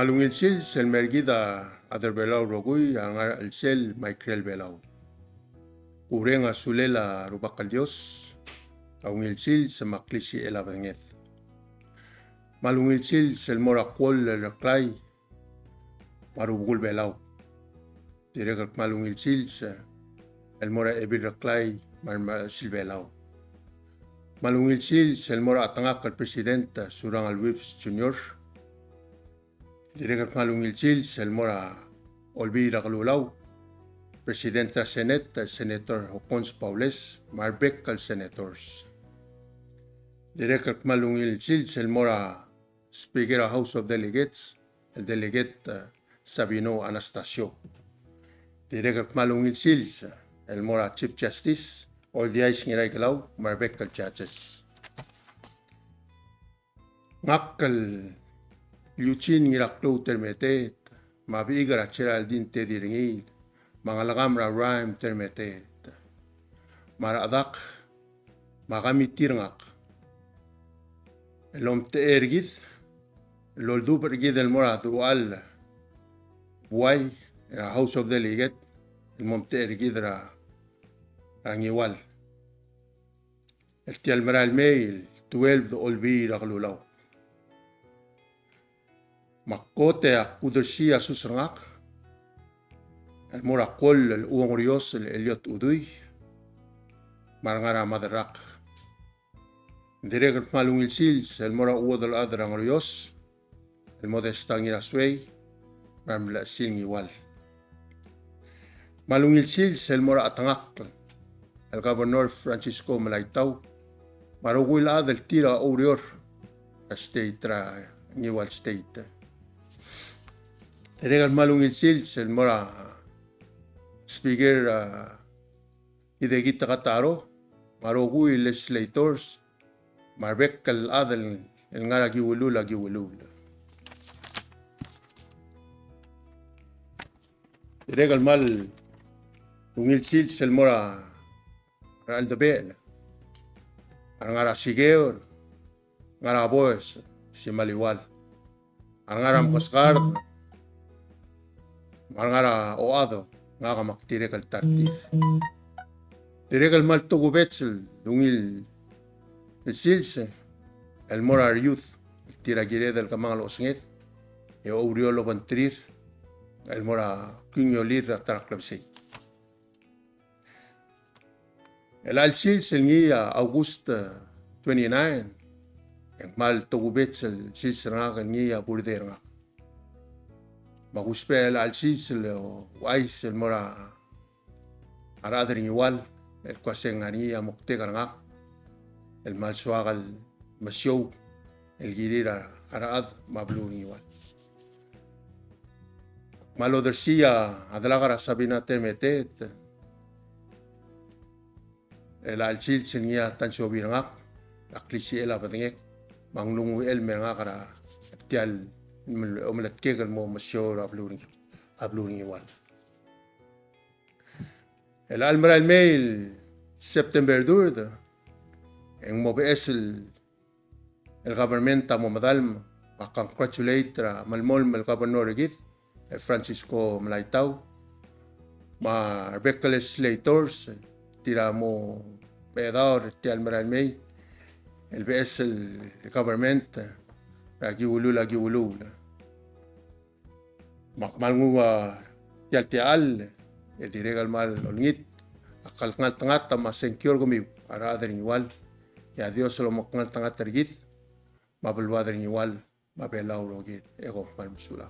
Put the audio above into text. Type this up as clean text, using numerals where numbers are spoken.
Malungil sil sel mergida adar belau rogui angar el sel maikrel belau. Urenga sulela rubakal Dios, aungil sil semaklisi ela benget. Malungil sil sel mora kwol raklay marubugul belau. Direkat malungil sil el mora ebir raklay mar sil belau. Malungil sil sel mora atangak al presidenta surang al Whips Junior. Direkat malungil sil sel mora olbira kalulau. Presidenta Senate, Senator Hocons Paules, marbek al senators. Direkat malungil sil sel mora Speaker of House of Delegates, el delegate Sabino Anastasio. Direkat malungil sil el mora Chief Justice, all the ayes ngiray kalaw, marbek al judges. Ngakal liuchin ngiraklo termetet, mabigar achera al din te diringil, mangalagam ra rhyme termetet. Maradak, magamitir ngak. Elom te ergid, loldu pergid el mora dual, buay, House of Delegate, el mom te ergid ra rangiwal. El tial mara el mail, 12 olbi raglulaw. Makote a kudersia susrangak, el mora kol el uangrios el Eliot Uduy, marangara madarak. Direkat malungil sils el mora uadal adrangrios, el modestangira sway, marmla silngiwal. Malungil sils el mora atangak, el Gobernador Francisco Malaytaw, marugul adal tira orior, state ra ngiwal state. Direkat malungil sils el mora Speaker idegita kataro, marugul legislators, marbek kal adal el ngara giwulula. Direkat mal ungil sils el mora Aldabel, ngara sigeur, ngara boys, si maliwal, ngara mkosgar, ngara oado, ngara maktirekal tartir. Direkal mal togubetsel, ungil el silse, el morar youth, el tiragire del kamangal osnget, e ouriolo bantrir, el mora kunyolir ataraklabsei. El alsil selngia August 29, yang mal togubets el silsranga ngia burderanga. Maguspe el alsil o wais el mora aradring igual el kwasengania moktegaranga el mal suagal masyow el girira arad mabluring igual. Malodersia adalagara sabina termetet el alsil senia tan sobirangak aklisi ela patengek manglungu el merangakara tial omelet kegal mo masyor abluring igual. El almaral mail September 2 en mobees el government mo madalm congratulate malmol el gobernador git el Francisco Malaytaw ma legislators tira mo pedor tial maral mail el BS el government giwulula makmalnguwa tial el diregal mal olngit akal ngal tangat ma secure gumi ara adring igual ya Dios lo mokngal tangat tergit mabelwadring igual mabelaw rogit ego mal musula.